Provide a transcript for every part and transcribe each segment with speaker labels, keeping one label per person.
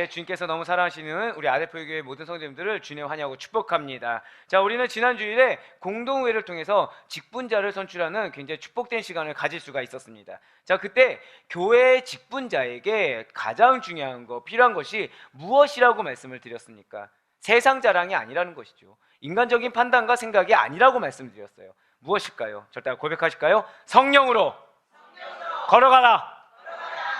Speaker 1: 주님께서 너무 사랑하시는 우리 아대포교회 모든 성도님들을 주님 환영하고 축복합니다. 자, 우리는 지난 주일에 공동회를 통해서 직분자를 선출하는 굉장히 축복된 시간을 가질 수가 있었습니다. 자, 그때 교회의 직분자에게 가장 중요한 거, 필요한 것이 무엇이라고 말씀을 드렸습니까? 세상 자랑이 아니라는 것이죠. 인간적인 판단과 생각이 아니라고 말씀드렸어요. 무엇일까요? 절대 고백하실까요? 성령으로 걸어가라.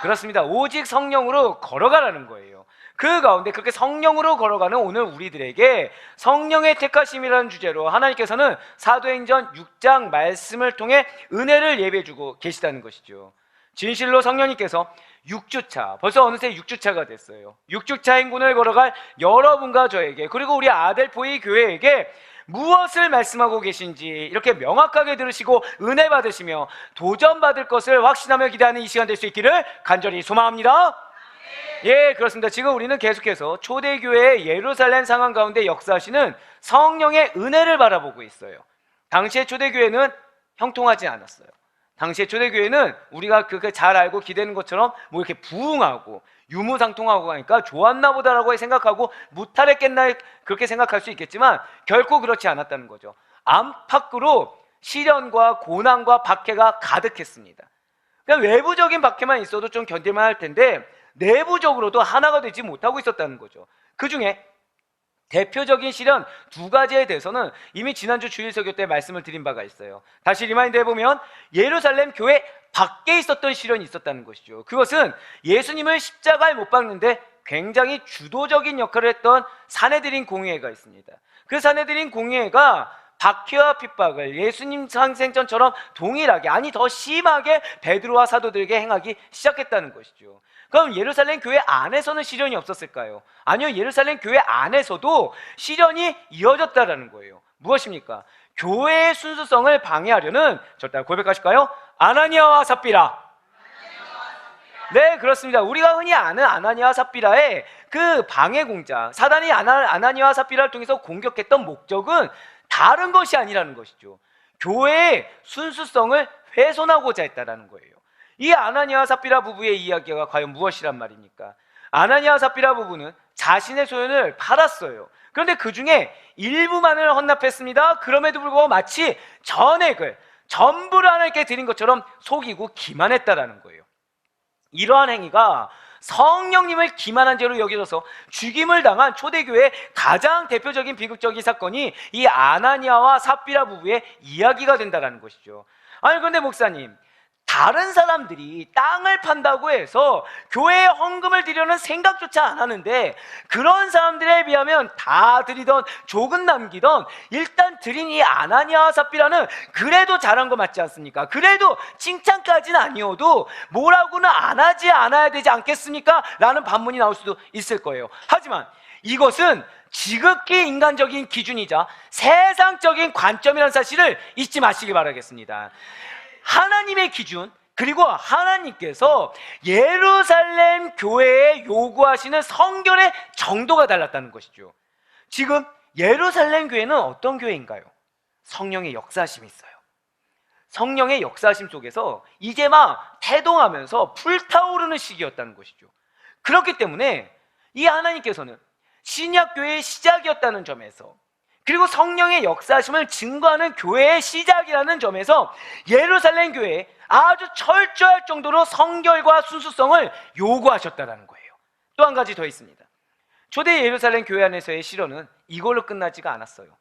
Speaker 1: 그렇습니다. 오직 성령으로 걸어가라는 거예요. 그 가운데 그렇게 성령으로 걸어가는 오늘 우리들에게 성령의 택하심이라는 주제로 하나님께서는 사도행전 6장 말씀을 통해 은혜를 예배해주고 계시다는 것이죠. 진실로 성령님께서 6주차, 벌써 어느새 6주차가 됐어요. 6주차 행군을 걸어갈 여러분과 저에게, 그리고 우리 아델포이 교회에게 무엇을 말씀하고 계신지 이렇게 명확하게 들으시고 은혜 받으시며 도전받을 것을 확신하며 기대하는 이 시간 될 수 있기를 간절히 소망합니다. 예, 그렇습니다. 지금 우리는 계속해서 초대교회의 예루살렘 상황 가운데 역사하시는 성령의 은혜를 바라보고 있어요. 당시의 초대교회는 형통하지 않았어요. 당시의 초대교회는 우리가 그렇게 잘 알고 기대는 것처럼 뭐 이렇게 부흥하고 유무상통하고 하니까 좋았나 보다라고 생각하고 무탈했겠나 그렇게 생각할 수 있겠지만 결코 그렇지 않았다는 거죠. 안팎으로 시련과 고난과 박해가 가득했습니다. 그냥 외부적인 박해만 있어도 좀 견딜만 할 텐데 내부적으로도 하나가 되지 못하고 있었다는 거죠. 그 중에 대표적인 시련 두 가지에 대해서는 이미 지난주 주일 설교 때 말씀을 드린 바가 있어요. 다시 리마인드 해보면 예루살렘 교회 밖에 있었던 시련이 있었다는 것이죠. 그것은 예수님을 십자가에 못 박는데 굉장히 주도적인 역할을 했던 사내들인 공의회가 있습니다. 그 사내들인 공의회가 박해와 핍박을 예수님 상생전처럼 동일하게, 아니 더 심하게 베드로와 사도들에게 행하기 시작했다는 것이죠. 그럼 예루살렘 교회 안에서는 시련이 없었을까요? 아니요, 예루살렘 교회 안에서도 시련이 이어졌다라는 거예요. 무엇입니까? 교회의 순수성을 방해하려는, 절대 고백하실까요? 아나니아와 삽비라. 네, 그렇습니다. 우리가 흔히 아는 아나니아와 삽비라의 그 방해 공작, 사단이 아나니아와 삽비라를 통해서 공격했던 목적은 다른 것이 아니라는 것이죠. 교회의 순수성을 훼손하고자 했다라는 거예요. 이 아나니아와 삽비라 부부의 이야기가 과연 무엇이란 말입니까? 아나니아와 삽비라 부부는 자신의 소유를 팔았어요. 그런데 그 중에 일부만을 헌납했습니다. 그럼에도 불구하고 마치 전액을, 전부를 하나님께 드린 것처럼 속이고 기만했다라는 거예요. 이러한 행위가 성령님을 기만한 죄로 여겨져서 죽임을 당한 초대교회의 가장 대표적인 비극적인 사건이 이 아나니아와 삽비라 부부의 이야기가 된다는 것이죠. 아니 그런데 목사님, 다른 사람들이 땅을 판다고 해서 교회에 헌금을 드리려는 생각조차 안 하는데 그런 사람들에 비하면 다 드리던 조금 남기던 일단 드린 이 아나니아와 삽비라는 그래도 잘한 거 맞지 않습니까? 그래도 칭찬까지는 아니어도 뭐라고는 안 하지 않아야 되지 않겠습니까? 라는 반문이 나올 수도 있을 거예요. 하지만 이것은 지극히 인간적인 기준이자 세상적인 관점이라는 사실을 잊지 마시기 바라겠습니다. 하나님의 기준, 그리고 하나님께서 예루살렘 교회에 요구하시는 성결의 정도가 달랐다는 것이죠. 지금 예루살렘 교회는 어떤 교회인가요? 성령의 역사하심이 있어요. 성령의 역사하심 속에서 이제 막 태동하면서 불타오르는 시기였다는 것이죠. 그렇기 때문에 이 하나님께서는 신약교회의 시작이었다는 점에서, 그리고 성령의 역사하심을 증거하는 교회의 시작이라는 점에서 예루살렘 교회에 아주 철저할 정도로 성결과 순수성을 요구하셨다는 거예요. 또 한 가지 더 있습니다. 초대 예루살렘 교회 안에서의 시련은 이걸로 끝나지가 않았어요.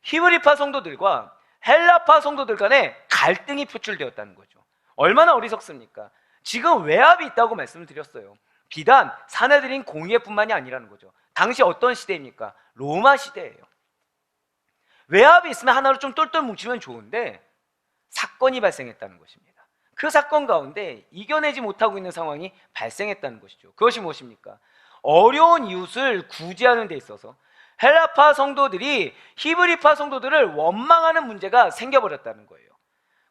Speaker 1: 히브리파 성도들과 헬라파 성도들 간에 갈등이 표출되었다는 거죠. 얼마나 어리석습니까? 지금 외압이 있다고 말씀을 드렸어요. 비단 사내들인 공의회뿐만이 아니라는 거죠. 당시 어떤 시대입니까? 로마 시대예요. 외압이 있으면 하나로 좀 똘똘 뭉치면 좋은데 사건이 발생했다는 것입니다. 그 사건 가운데 이겨내지 못하고 있는 상황이 발생했다는 것이죠. 그것이 무엇입니까? 어려운 이웃을 구제하는 데 있어서 헬라파 성도들이 히브리파 성도들을 원망하는 문제가 생겨버렸다는 거예요.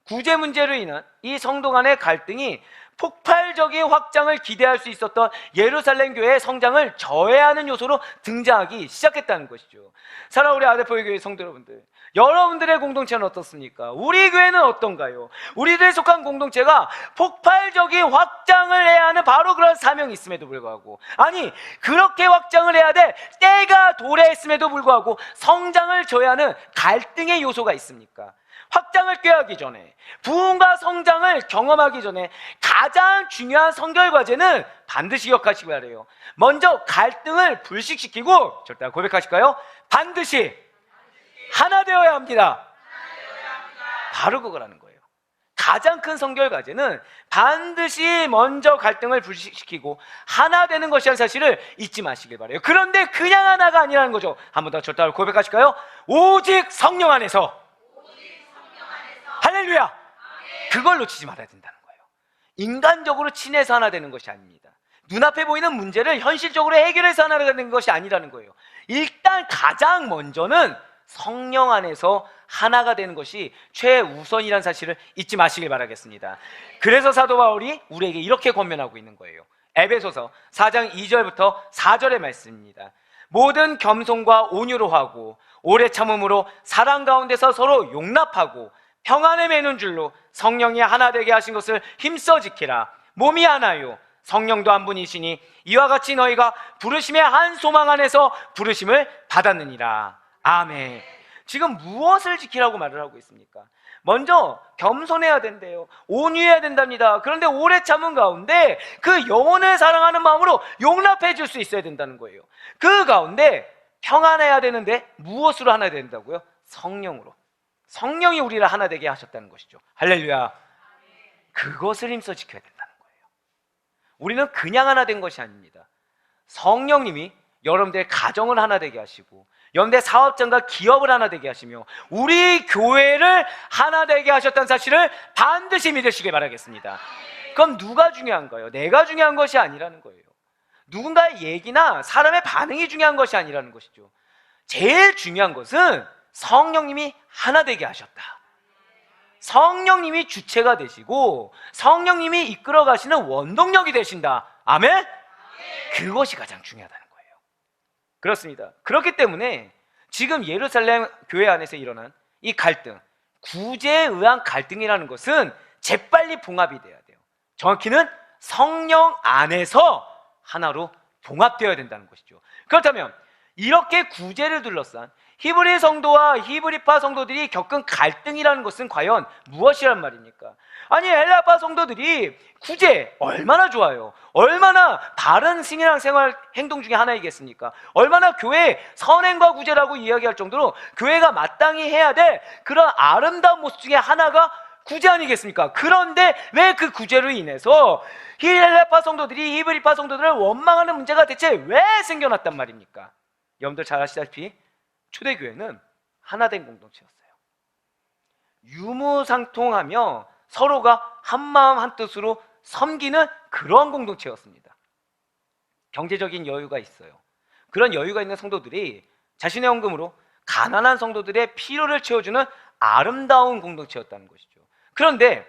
Speaker 1: 구제 문제로 인한 이 성도 간의 갈등이 폭발적인 확장을 기대할 수 있었던 예루살렘 교회의 성장을 저해하는 요소로 등장하기 시작했다는 것이죠. 사랑하는 우리 아데포의 교회 성도 여러분들, 여러분들의 공동체는 어떻습니까? 우리 교회는 어떤가요? 우리들에 속한 공동체가 폭발적인 확장을 해야 하는 바로 그런 사명이 있음에도 불구하고, 아니 그렇게 확장을 해야 될 때가 도래했음에도 불구하고 성장을 줘야 하는 갈등의 요소가 있습니까? 확장을 꾀하기 전에, 부흥과 성장을 경험하기 전에 가장 중요한 선결 과제는 반드시 기억하시기 바래요. 먼저 갈등을 불식시키고, 절대 고백하실까요? 반드시 하나 되어야 합니다. 바로 그거라는 거예요. 가장 큰 선결 과제는 반드시 먼저 갈등을 불식시키고 하나 되는 것이라는 사실을 잊지 마시길 바래요. 그런데 그냥 하나가 아니라는 거죠. 한 번 더 절대 고백하실까요? 오직 성령 안에서. 할렐루야. 그걸 놓치지 말아야 된다는 거예요. 인간적으로 친해서 하나 되는 것이 아닙니다. 눈앞에 보이는 문제를 현실적으로 해결해서 하나 되는 것이 아니라는 거예요. 일단 가장 먼저는 성령 안에서 하나가 되는 것이 최우선이라는 사실을 잊지 마시길 바라겠습니다. 그래서 사도 바울이 우리에게 이렇게 권면하고 있는 거예요. 에베소서 4장 2절부터 4절의 말씀입니다. 모든 겸손과 온유로 하고 오래 참음으로 사랑 가운데서 서로 용납하고 평안에 매는 줄로 성령이 하나 되게 하신 것을 힘써 지키라. 몸이 하나요 성령도 한 분이시니 이와 같이 너희가 부르심의 한 소망 안에서 부르심을 받았느니라. 아멘. 지금 무엇을 지키라고 말을 하고 있습니까? 먼저 겸손해야 된대요. 온유해야 된답니다. 그런데 오래 참은 가운데 그 영혼을 사랑하는 마음으로 용납해 줄 수 있어야 된다는 거예요. 그 가운데 평안해야 되는데 무엇으로 하나 된다고요? 성령으로. 성령이 우리를 하나 되게 하셨다는 것이죠. 할렐루야. 그것을 힘써 지켜야 된다는 거예요. 우리는 그냥 하나 된 것이 아닙니다. 성령님이 여러분들의 가정을 하나 되게 하시고 연대 사업장과 기업을 하나 되게 하시며 우리 교회를 하나 되게 하셨다는 사실을 반드시 믿으시길 바라겠습니다. 그럼 누가 중요한가요? 내가 중요한 것이 아니라는 거예요. 누군가의 얘기나 사람의 반응이 중요한 것이 아니라는 것이죠. 제일 중요한 것은 성령님이 하나 되게 하셨다. 성령님이 주체가 되시고 성령님이 이끌어 가시는 원동력이 되신다. 아멘? 그것이 가장 중요하다는 거예요. 그렇습니다. 그렇기 때문에 지금 예루살렘 교회 안에서 일어난 이 갈등, 구제에 의한 갈등이라는 것은 재빨리 봉합이 돼야 돼요. 정확히는 성령 안에서 하나로 봉합되어야 된다는 것이죠. 그렇다면 이렇게 구제를 둘러싼 히브리 성도와 히브리파 성도들이 겪은 갈등이라는 것은 과연 무엇이란 말입니까? 아니 헬라파 성도들이 구제 얼마나 좋아요. 얼마나 바른 신앙생활 행동 중에 하나이겠습니까? 얼마나 교회의 선행과 구제라고 이야기할 정도로 교회가 마땅히 해야 될 그런 아름다운 모습 중에 하나가 구제 아니겠습니까? 그런데 왜 그 구제로 인해서 헬라파 성도들이 히브리파 성도들을 원망하는 문제가 대체 왜 생겨났단 말입니까? 여러분들 잘 아시다시피 초대교회는 하나된 공동체였어요. 유무상통하며 서로가 한마음 한뜻으로 섬기는 그러한 공동체였습니다. 경제적인 여유가 있어요. 그런 여유가 있는 성도들이 자신의 헌금으로 가난한 성도들의 필요를 채워주는 아름다운 공동체였다는 것이죠. 그런데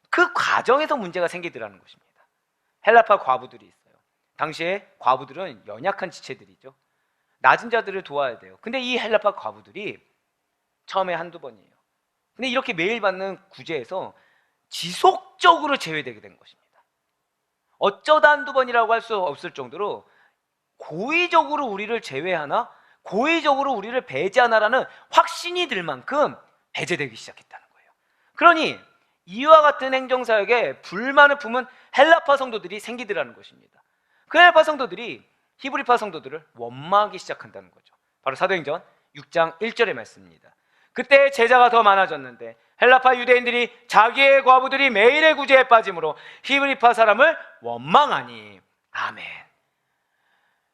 Speaker 1: 그 과정에서 문제가 생기더라는 것입니다. 헬라파 과부들이 있어요. 당시에 과부들은 연약한 지체들이죠. 낮은 자들을 도와야 돼요. 근데 이 헬라파 과부들이 처음에 한두 번이에요. 근데 이렇게 매일 받는 구제에서 지속적으로 제외되게 된 것입니다. 어쩌다 한두 번이라고 할 수 없을 정도로 고의적으로 우리를 제외하나 고의적으로 우리를 배제하나라는 확신이 들 만큼 배제되기 시작했다는 거예요. 그러니 이와 같은 행정사역에 불만을 품은 헬라파 성도들이 생기더라는 것입니다. 그 헬라파 성도들이 히브리파 성도들을 원망하기 시작한다는 거죠. 바로 사도행전 6장 1절의 말씀입니다. 그때 제자가 더 많아졌는데 헬라파 유대인들이 자기의 과부들이 매일의 구제에 빠짐으로 히브리파 사람을 원망하니. 아멘.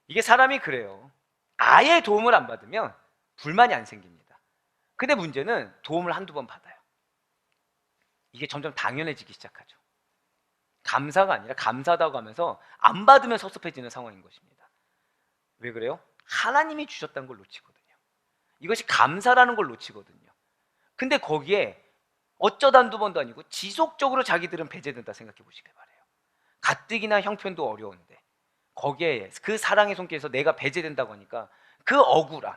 Speaker 1: 이게 사람이 그래요. 아예 도움을 안 받으면 불만이 안 생깁니다. 근데 문제는 도움을 한두 번 받아요. 이게 점점 당연해지기 시작하죠. 감사가 아니라 감사하다고 하면서 안 받으면 섭섭해지는 상황인 것입니다. 왜 그래요? 하나님이 주셨다는 걸 놓치거든요. 이것이 감사라는 걸 놓치거든요. 근데 거기에 어쩌다 한두 번도 아니고 지속적으로 자기들은 배제된다 생각해 보시길 바래요. 가뜩이나 형편도 어려운데 거기에 그 사랑의 손길에서 내가 배제된다고 하니까 그 억울함,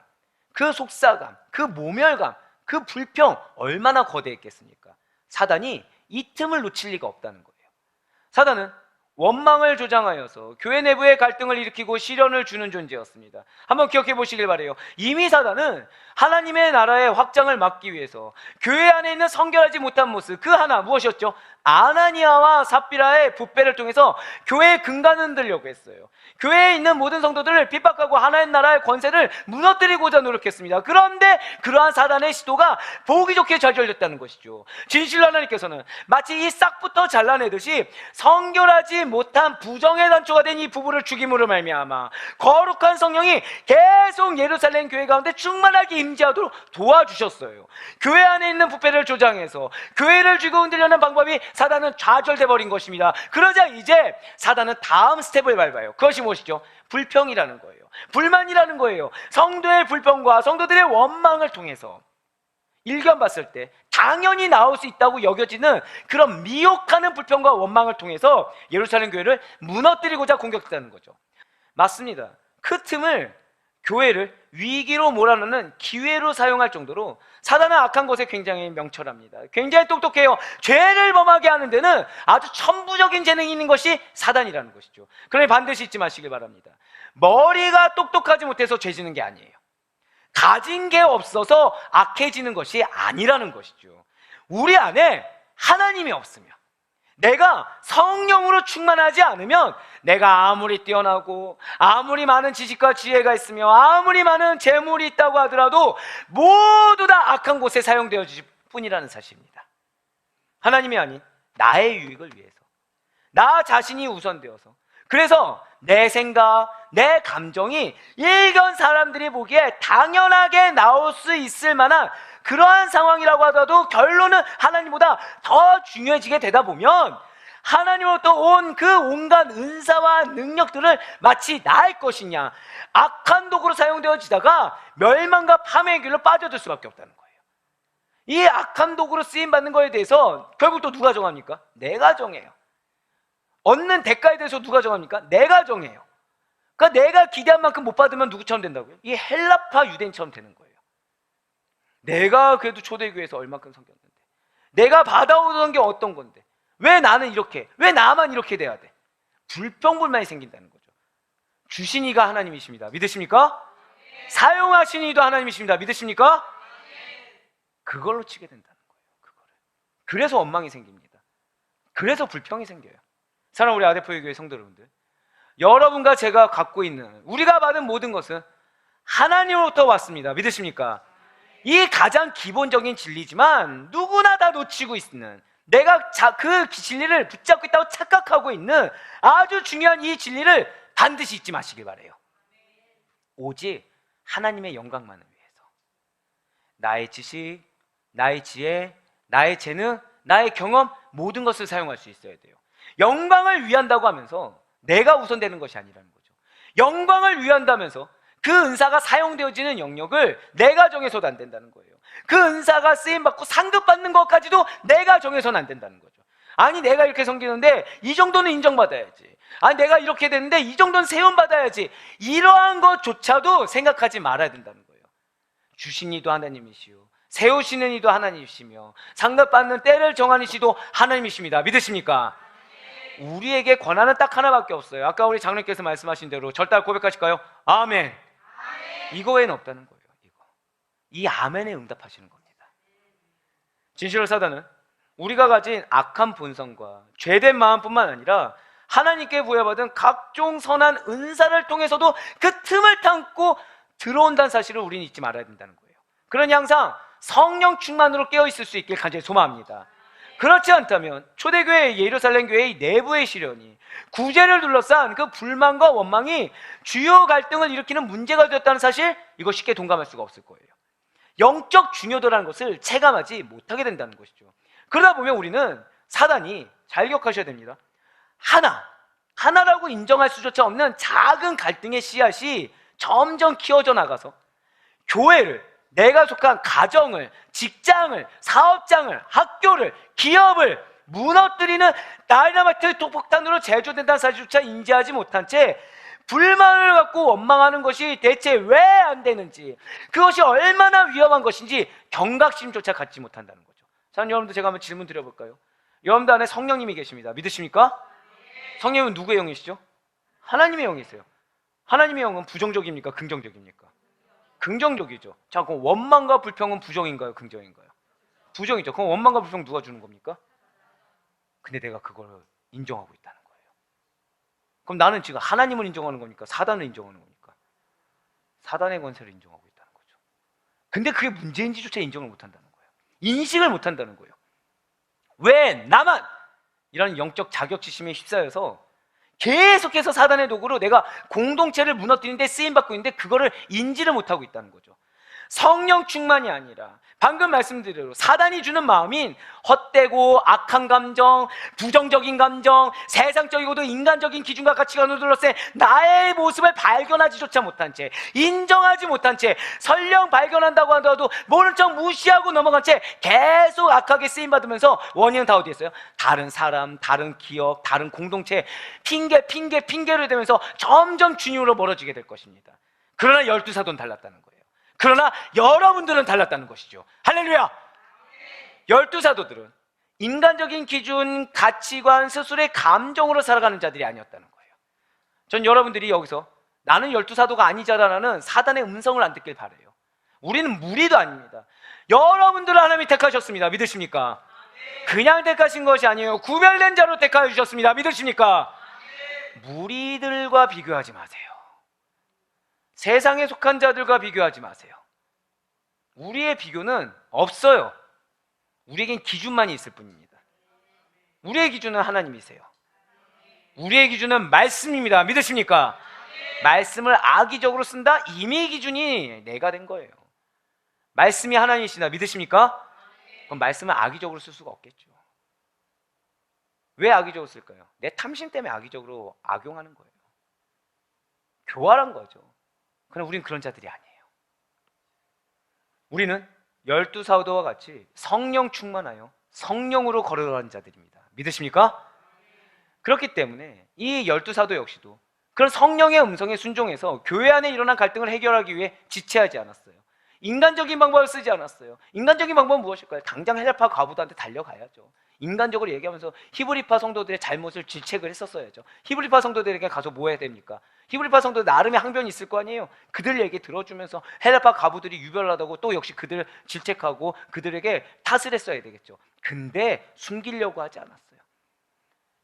Speaker 1: 그 속사감, 그 모멸감, 그 불평 얼마나 거대했겠습니까? 사단이 이 틈을 놓칠 리가 없다는 거예요. 사단은 원망을 조장하여서 교회 내부의 갈등을 일으키고 시련을 주는 존재였습니다. 한번 기억해 보시길 바래요. 이미 사단은 하나님의 나라의 확장을 막기 위해서 교회 안에 있는 성결하지 못한 모습, 그 하나 무엇이었죠? 아나니아와 삽비라의 부패를 통해서 교회의 근간을 흔들려고 했어요. 교회에 있는 모든 성도들을 핍박하고 하나님 나라의 권세를 무너뜨리고자 노력했습니다. 그런데 그러한 사단의 시도가 보기 좋게 좌절됐다는 것이죠. 진실로 하나님께서는 마치 이 싹부터 잘라내듯이 성결하지 못한 부정의 단초가 된 이 부부를 죽임으로 말미암아 거룩한 성령이 계속 예루살렘 교회 가운데 충만하게 임재하도록 도와주셨어요. 교회 안에 있는 부패를 조장해서 교회를 쥐고 흔들려는 방법이 사단은 좌절돼 버린 것입니다. 그러자 이제 사단은 다음 스텝을 밟아요. 그것이 무엇이죠? 불평이라는 거예요. 불만이라는 거예요. 성도의 불평과 성도들의 원망을 통해서 일견 봤을 때 당연히 나올 수 있다고 여겨지는 그런 미혹하는 불평과 원망을 통해서 예루살렘 교회를 무너뜨리고자 공격했다는 거죠. 맞습니다. 그 틈을 교회를 위기로 몰아넣는 기회로 사용할 정도로 사단은 악한 것에 굉장히 명철합니다. 굉장히 똑똑해요. 죄를 범하게 하는 데는 아주 천부적인 재능이 있는 것이 사단이라는 것이죠. 그러니 반드시 잊지 마시길 바랍니다. 머리가 똑똑하지 못해서 죄 지는 게 아니에요. 가진 게 없어서 악해지는 것이 아니라는 것이죠. 우리 안에 하나님이 없으면, 내가 성령으로 충만하지 않으면 내가 아무리 뛰어나고 아무리 많은 지식과 지혜가 있으며 아무리 많은 재물이 있다고 하더라도 모두 다 악한 곳에 사용되어질 뿐이라는 사실입니다. 하나님이 아닌 나의 유익을 위해서, 나 자신이 우선되어서, 그래서 내 생각, 내 감정이 일견 사람들이 보기에 당연하게 나올 수 있을 만한 그러한 상황이라고 하더라도 결론은 하나님보다 더 중요해지게 되다 보면 하나님으로부터 온 그 온갖 은사와 능력들을 마치 나의 것이냐, 악한 도구로 사용되어지다가 멸망과 파멸의 길로 빠져들 수밖에 없다는 거예요. 이 악한 도구로 쓰임받는 거에 대해서 결국 또 누가 정합니까? 내가 정해요. 얻는 대가에 대해서 누가 정합니까? 내가 정해요. 그러니까 내가 기대한 만큼 못 받으면 누구처럼 된다고요? 이 헬라파 유대인처럼 되는 거예요. 내가 그래도 초대교회에서 얼마큼 섬겼는데, 내가 받아오던 게 어떤 건데, 왜 나는 이렇게, 왜 나만 이렇게 돼야 돼? 불평불만이 생긴다는 거죠. 주신 이가 하나님이십니다. 믿으십니까? 사용하신 이도 하나님이십니다. 믿으십니까? 그걸로 치게 된다는 거예요. 그거를. 그래서 원망이 생깁니다. 그래서 불평이 생겨요. 사랑하는 우리 아대포의 교회 성도 여러분들, 여러분과 제가 갖고 있는, 우리가 받은 모든 것은 하나님으로부터 왔습니다. 믿으십니까? 이 가장 기본적인 진리지만 누구나 다 놓치고 있는, 내가 그 진리를 붙잡고 있다고 착각하고 있는 아주 중요한 이 진리를 반드시 잊지 마시길 바라요. 오직 하나님의 영광만을 위해서 나의 지식, 나의 지혜, 나의 재능, 나의 경험, 모든 것을 사용할 수 있어야 돼요. 영광을 위한다고 하면서 내가 우선되는 것이 아니라는 거죠. 영광을 위한다면서 그 은사가 사용되어지는 영역을 내가 정해서도 안 된다는 거예요. 그 은사가 쓰임받고 상급받는 것까지도 내가 정해서는 안 된다는 거죠. 아니, 내가 이렇게 섬기는데 이 정도는 인정받아야지, 아니 내가 이렇게 됐는데 이 정도는 세움받아야지, 이러한 것조차도 생각하지 말아야 된다는 거예요. 주신 이도 하나님이시오, 세우시는 이도 하나님이시며 상급받는 때를 정하는 이도 하나님이십니다. 믿으십니까? 우리에게 권한은 딱 하나밖에 없어요. 아까 우리 장로님께서 말씀하신 대로 절대 고백하실까요? 아멘. 이거 외에는 없다는 거예요. 이 아멘에 응답하시는 겁니다. 진실로 사단은 우리가 가진 악한 본성과 죄된 마음뿐만 아니라 하나님께 부여받은 각종 선한 은사를 통해서도 그 틈을 탐고 들어온다는 사실을 우리는 잊지 말아야 된다는 거예요. 그러니 항상 성령 충만으로 깨어있을 수 있길 간절히 소망합니다. 그렇지 않다면 초대교회 예루살렘 교회의 내부의 시련이, 구제를 둘러싼 그 불만과 원망이 주요 갈등을 일으키는 문제가 되었다는 사실, 이거 쉽게 동감할 수가 없을 거예요. 영적 중요도라는 것을 체감하지 못하게 된다는 것이죠. 그러다 보면 우리는 사단이, 잘 기억하셔야 됩니다, 하나라고 인정할 수조차 없는 작은 갈등의 씨앗이 점점 키워져 나가서 교회를, 내가 속한 가정을, 직장을, 사업장을, 학교를, 기업을 무너뜨리는 다이너마이트 폭탄으로 제조된다는 사실조차 인지하지 못한 채 불만을 갖고 원망하는 것이 대체 왜 안 되는지, 그것이 얼마나 위험한 것인지 경각심조차 갖지 못한다는 거죠. 자, 여러분들 제가 한번 질문 드려볼까요? 여러분들 안에 성령님이 계십니다. 믿으십니까? 성령님은 누구의 영이시죠? 하나님의 영이세요. 하나님의 영은 부정적입니까? 긍정적입니까? 긍정적이죠. 자, 그럼 원망과 불평은 부정인가요? 긍정인가요? 부정이죠. 그럼 원망과 불평 누가 주는 겁니까? 근데 내가 그걸 인정하고 있다는 거예요. 그럼 나는 지금 하나님을 인정하는 겁니까? 사단을 인정하는 겁니까? 사단의 권세를 인정하고 있다는 거죠. 근데 그게 문제인지조차 인정을 못한다는 거예요. 인식을 못한다는 거예요. 왜 나만 이런 영적 자격지심에 휩싸여서 계속해서 사단의 도구로 내가 공동체를 무너뜨리는데 쓰임받고 있는데 그거를 인지를 못하고 있다는 거죠. 성령 충만이 아니라 방금 말씀드린 대로 사단이 주는 마음인 헛되고 악한 감정, 부정적인 감정, 세상적이고도 인간적인 기준과 가치관으로 둘러싼 나의 모습을 발견하지조차 못한 채, 인정하지 못한 채, 설령 발견한다고 하더라도 모른 척 무시하고 넘어간 채 계속 악하게 쓰임받으면서, 원인은 다 어디에 있어요? 다른 사람, 다른 기업, 다른 공동체 핑계를 대면서 점점 주님으로 멀어지게 될 것입니다. 그러나 12사도는 달랐다는 거예요. 그러나 여러분들은 달랐다는 것이죠. 할렐루야! 12사도들은 인간적인 기준, 가치관, 스스로의 감정으로 살아가는 자들이 아니었다는 거예요. 전 여러분들이 여기서 나는 12사도가 아니자라는 사단의 음성을 안 듣길 바라요. 우리는 무리도 아닙니다. 여러분들을 하나님이 택하셨습니다. 믿으십니까? 그냥 택하신 것이 아니에요. 구별된 자로 택하여 주셨습니다. 믿으십니까? 무리들과 비교하지 마세요. 세상에 속한 자들과 비교하지 마세요. 우리의 비교는 없어요. 우리에겐 기준만이 있을 뿐입니다. 우리의 기준은 하나님이세요. 우리의 기준은 말씀입니다. 믿으십니까? 말씀을 악의적으로 쓴다? 이미 기준이 내가 된 거예요. 말씀이 하나님이시다. 믿으십니까? 그럼 말씀을 악의적으로 쓸 수가 없겠죠. 왜 악의적으로 쓸까요? 내 탐심 때문에 악의적으로 악용하는 거예요. 교활한 거죠. 그러나 우리는 그런 자들이 아니에요. 우리는 12사도와 같이 성령 충만하여 성령으로 걸어가는 자들입니다. 믿으십니까? 그렇기 때문에 이 12사도 역시도 그런 성령의 음성에 순종해서 교회 안에 일어난 갈등을 해결하기 위해 지체하지 않았어요. 인간적인 방법을 쓰지 않았어요. 인간적인 방법은 무엇일까요? 당장 헬라파 과부들한테 달려가야죠. 인간적으로 얘기하면서 히브리파 성도들의 잘못을 질책을 했었어야죠. 히브리파 성도들에게 가서 뭐 해야 됩니까? 히브리파 성도들 나름의 항변이 있을 거 아니에요. 그들 얘기 들어주면서 헬라파 과부들이 유별나다고 또 역시 그들을 질책하고 그들에게 탓을 했어야 되겠죠. 근데 숨기려고 하지 않았어요.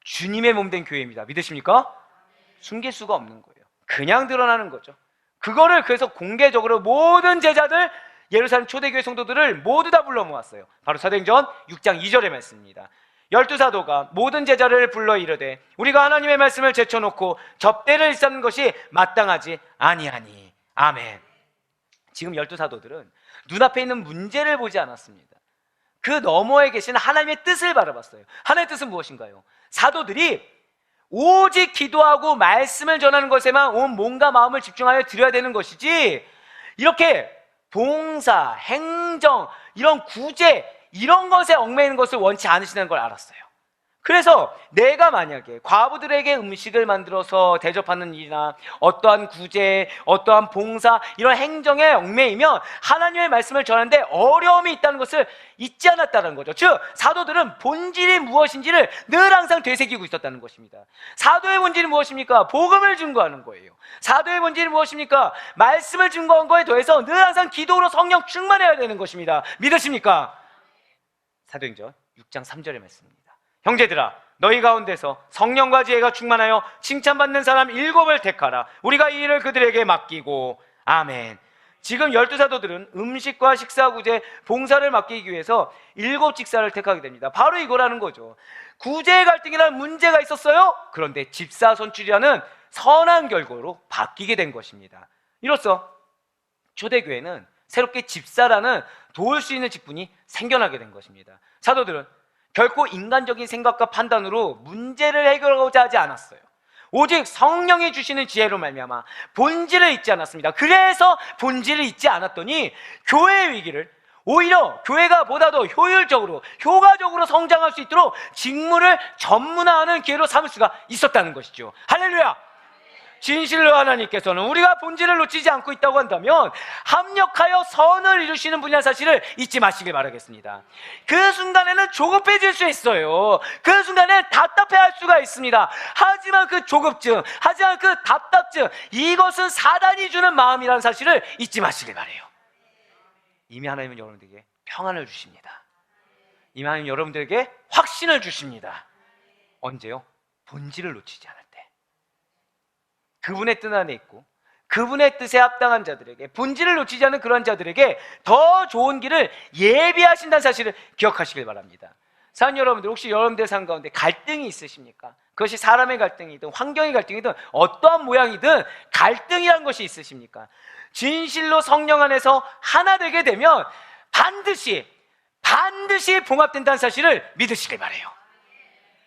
Speaker 1: 주님의 몸된 교회입니다. 믿으십니까? 숨길 수가 없는 거예요. 그냥 드러나는 거죠. 그거를 그래서 공개적으로 모든 제자들, 예루살렘 초대교회 성도들을 모두 다 불러 모았어요. 바로 사도행전 6장 2절의 말씀입니다. 12사도가 모든 제자를 불러 이르되 우리가 하나님의 말씀을 제쳐놓고 접대를 일삼는 것이 마땅하지 아니하니. 아멘. 지금 12사도들은 눈앞에 있는 문제를 보지 않았습니다. 그 너머에 계신 하나님의 뜻을 바라봤어요. 하나님의 뜻은 무엇인가요? 사도들이 오직 기도하고 말씀을 전하는 것에만 온 몸과 마음을 집중하여 드려야 되는 것이지, 이렇게 봉사, 행정, 이런 구제, 이런 것에 얽매이는 것을 원치 않으시는 걸 알았어요. 그래서 내가 만약에 과부들에게 음식을 만들어서 대접하는 일이나 어떠한 구제, 어떠한 봉사, 이런 행정에 얽매이면 하나님의 말씀을 전하는데 어려움이 있다는 것을 잊지 않았다는 거죠. 즉 사도들은 본질이 무엇인지를 늘 항상 되새기고 있었다는 것입니다. 사도의 본질이 무엇입니까? 복음을 증거하는 거예요. 사도의 본질이 무엇입니까? 말씀을 증거한 거에 더해서 늘 항상 기도로 성령 충만해야 되는 것입니다. 믿으십니까? 사도행전 6장 3절의 말씀입니다. 형제들아, 너희 가운데서 성령과 지혜가 충만하여 칭찬받는 사람 7을 택하라. 우리가 이 일을 그들에게 맡기고. 아멘. 지금 12사도들은 음식과 식사, 구제, 봉사를 맡기기 위해서 7 직사를 택하게 됩니다. 바로 이거라는 거죠. 구제의 갈등이라는 문제가 있었어요. 그런데 집사 선출이라는 선한 결과로 바뀌게 된 것입니다. 이로써 초대교회는 새롭게 집사라는 도울 수 있는 직분이 생겨나게 된 것입니다. 사도들은 결코 인간적인 생각과 판단으로 문제를 해결하고자 하지 않았어요. 오직 성령이 주시는 지혜로 말미암아 본질을 잊지 않았습니다. 그래서 본질을 잊지 않았더니 교회의 위기를 오히려 교회가 보다 더 효율적으로, 효과적으로 성장할 수 있도록 직무를 전문화하는 기회로 삼을 수가 있었다는 것이죠. 할렐루야! 진실로 하나님께서는 우리가 본질을 놓치지 않고 있다고 한다면 합력하여 선을 이루시는 분이라는 사실을 잊지 마시길 바라겠습니다. 그 순간에는 조급해질 수 있어요. 그 순간에 답답해할 수가 있습니다. 하지만 그 조급증, 하지만 그 답답증, 이것은 사단이 주는 마음이라는 사실을 잊지 마시길 바라요. 이미 하나님은 여러분들에게 평안을 주십니다. 이미 하나님은 여러분들에게 확신을 주십니다. 언제요? 본질을 놓치지 않을 때. 그분의 뜻 안에 있고 그분의 뜻에 합당한 자들에게, 본질을 놓치지 않는 그런 자들에게 더 좋은 길을 예비하신다는 사실을 기억하시길 바랍니다. 사랑하는 여러분들, 혹시 여러분들 삶 가운데 갈등이 있으십니까? 그것이 사람의 갈등이든 환경의 갈등이든 어떠한 모양이든 갈등이라는 것이 있으십니까? 진실로 성령 안에서 하나 되게 되면 반드시 봉합된다는 사실을 믿으시길 바라요.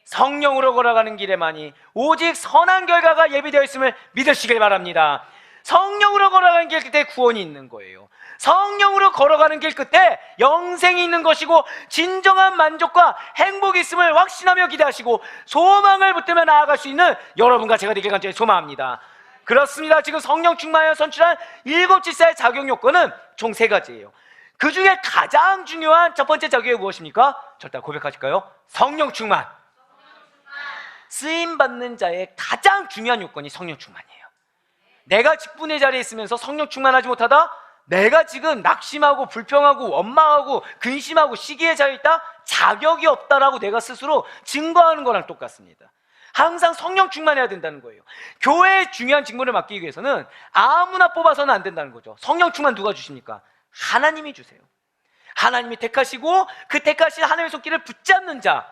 Speaker 1: 성령으로 걸어가는 길에만이 오직 선한 결과가 예비되어 있음을 믿으시길 바랍니다. 성령으로 걸어가는 길 끝에 구원이 있는 거예요. 성령으로 걸어가는 길 끝에 영생이 있는 것이고 진정한 만족과 행복이 있음을 확신하며 기대하시고 소망을 붙들며 나아갈 수 있는 여러분과 제가 되길 간절히 소망합니다. 그렇습니다. 지금 성령 충만하여 선출한 7지사의 자격 요건은 총 3가지예요. 그 중에 가장 중요한 첫 번째 자격이 무엇입니까? 절대 고백하실까요? 성령 충만. 쓰임받는 자의 가장 중요한 요건이 성령 충만이에요. 내가 직분의 자리에 있으면서 성령 충만하지 못하다? 내가 지금 낙심하고 불평하고 원망하고 근심하고 시기에 자리에 있다? 자격이 없다라고 내가 스스로 증거하는 거랑 똑같습니다. 항상 성령 충만해야 된다는 거예요. 교회의 중요한 직무를 맡기기 위해서는 아무나 뽑아서는 안 된다는 거죠. 성령 충만 누가 주십니까? 하나님이 주세요. 하나님이 택하시고 그 택하신 하나님의 손길을 붙잡는 자,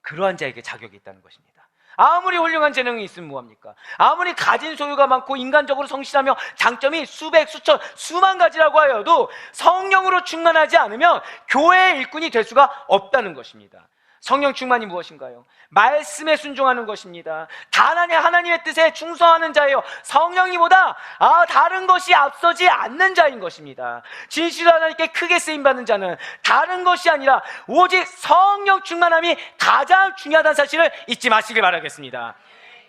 Speaker 1: 그러한 자에게 자격이 있다는 것입니다. 아무리 훌륭한 재능이 있으면 뭐합니까? 아무리 가진 소유가 많고 인간적으로 성실하며 장점이 수백, 수천, 수만 가지라고 하여도 성령으로 충만하지 않으면 교회의 일꾼이 될 수가 없다는 것입니다. 성령 충만이 무엇인가요? 말씀에 순종하는 것입니다. 단하냐 하나님의 뜻에 충성하는 자예요. 성령이보다 다른 것이 앞서지 않는 자인 것입니다. 진실로 하나님께 크게 쓰임받는 자는 다른 것이 아니라 오직 성령 충만함이 가장 중요하다는 사실을 잊지 마시길 바라겠습니다.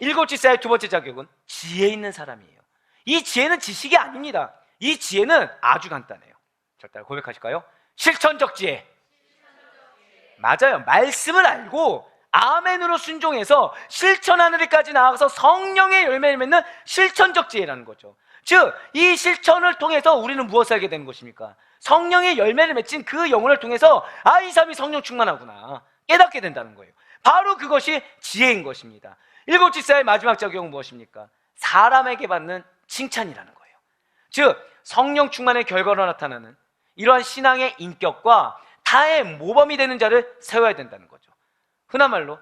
Speaker 1: 7지사의 두 번째 자격은 지혜 있는 사람이에요. 이 지혜는 지식이 아닙니다. 이 지혜는 아주 간단해요. 절대 고백하실까요? 실천적 지혜. 맞아요. 말씀을 알고 아멘으로 순종해서 실천하는 데까지 나아가서 성령의 열매를 맺는 실천적 지혜라는 거죠. 즉, 이 실천을 통해서 우리는 무엇을 알게 되는 것입니까? 성령의 열매를 맺힌 그 영혼을 통해서 이 사람이 성령 충만하구나 깨닫게 된다는 거예요. 바로 그것이 지혜인 것입니다. 7지사의 마지막 작용은 무엇입니까? 사람에게 받는 칭찬이라는 거예요. 즉, 성령 충만의 결과로 나타나는 이러한 신앙의 인격과 타의 모범이 되는 자를 세워야 된다는 거죠. 흔한 말로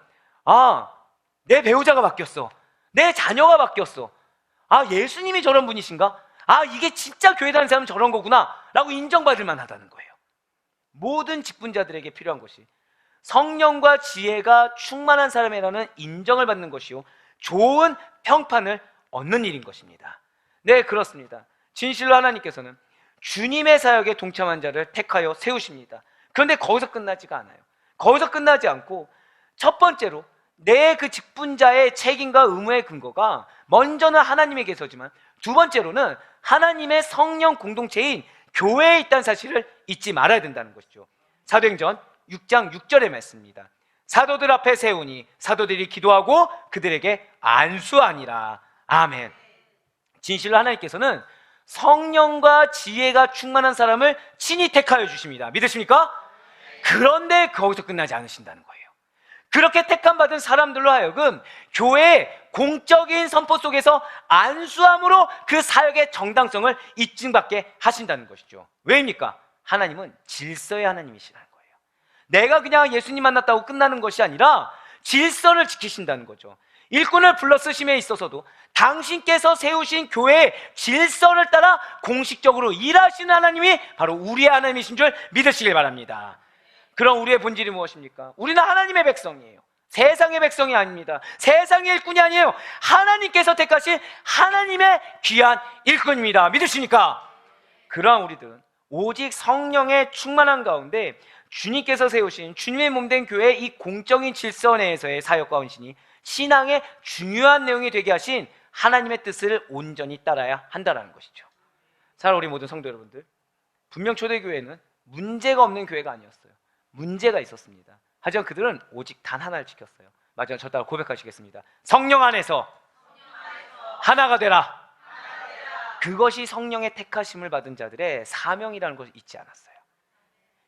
Speaker 1: 내 배우자가 바뀌었어, 내 자녀가 바뀌었어, 예수님이 저런 분이신가? 이게 진짜 교회 다니는 사람은 저런 거구나 라고 인정받을 만하다는 거예요. 모든 직분자들에게 필요한 것이 성령과 지혜가 충만한 사람이라는 인정을 받는 것이요, 좋은 평판을 얻는 일인 것입니다. 네, 그렇습니다. 진실로 하나님께서는 주님의 사역에 동참한 자를 택하여 세우십니다. 그런데 거기서 끝나지가 않아요. 거기서 끝나지 않고 첫 번째로 내 그 직분자의 책임과 의무의 근거가 먼저는 하나님에게서지만 두 번째로는 하나님의 성령 공동체인 교회에 있다는 사실을 잊지 말아야 된다는 것이죠. 사도행전 6장 6절의 말씀입니다. 사도들 앞에 세우니 사도들이 기도하고 그들에게 안수하니라. 아멘. 진실로 하나님께서는 성령과 지혜가 충만한 사람을 친히 택하여 주십니다. 믿으십니까? 그런데 거기서 끝나지 않으신다는 거예요. 그렇게 택함받은 사람들로 하여금 교회의 공적인 선포 속에서 안수함으로 그 사역의 정당성을 입증받게 하신다는 것이죠. 왜입니까? 하나님은 질서의 하나님이시라는 거예요. 내가 그냥 예수님 만났다고 끝나는 것이 아니라 질서를 지키신다는 거죠. 일꾼을 불러 쓰심에 있어서도 당신께서 세우신 교회의 질서를 따라 공식적으로 일하시는 하나님이 바로 우리의 하나님이신 줄 믿으시길 바랍니다. 그럼 우리의 본질이 무엇입니까? 우리는 하나님의 백성이에요. 세상의 백성이 아닙니다. 세상의 일꾼이 아니에요. 하나님께서 택하신 하나님의 귀한 일꾼입니다. 믿으십니까? 그러한 우리들은 오직 성령의 충만한 가운데 주님께서 세우신 주님의 몸된 교회의 이 공적인 질서 내에서의 사역과 헌신이 신앙의 중요한 내용이 되게 하신 하나님의 뜻을 온전히 따라야 한다는 것이죠. 사랑 우리 모든 성도 여러분들, 분명 초대교회는 문제가 없는 교회가 아니었어요. 문제가 있었습니다. 하지만 그들은 오직 단 하나를 지켰어요. 마지막 저 따라 고백하시겠습니다. 성령 안에서 하나가 되라. 그것이 성령의 택하심을 받은 자들의 사명이라는 것을 잊지 않았어요.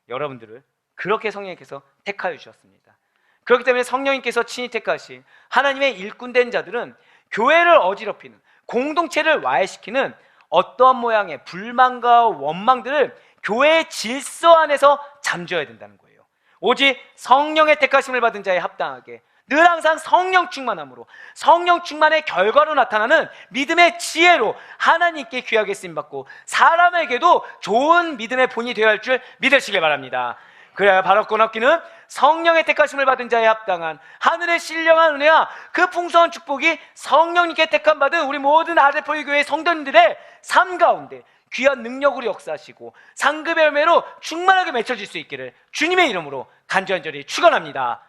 Speaker 1: 여러분들을 그렇게 성령님께서 택하여 주셨습니다. 그렇기 때문에 성령님께서 친히 택하신 하나님의 일꾼된 자들은 교회를 어지럽히는, 공동체를 와해시키는 어떠한 모양의 불만과 원망들을 교회의 질서 안에서 잠재워야 된다는 거예요. 오직 성령의 택하심을 받은 자에 합당하게 늘 항상 성령 충만함으로, 성령 충만의 결과로 나타나는 믿음의 지혜로 하나님께 귀하게 쓰임받고 사람에게도 좋은 믿음의 본이 되어야 할 줄 믿으시길 바랍니다. 그래야 바라고 얻기는 성령의 택하심을 받은 자에 합당한 하늘의 신령한 은혜와 그 풍성한 축복이 성령님께 택함 받은 우리 모든 아데포유 교회 성도님들의 삶 가운데 귀한 능력으로 역사하시고 상급의 열매로 충만하게 맺혀질 수 있기를 주님의 이름으로 간절히 축원합니다.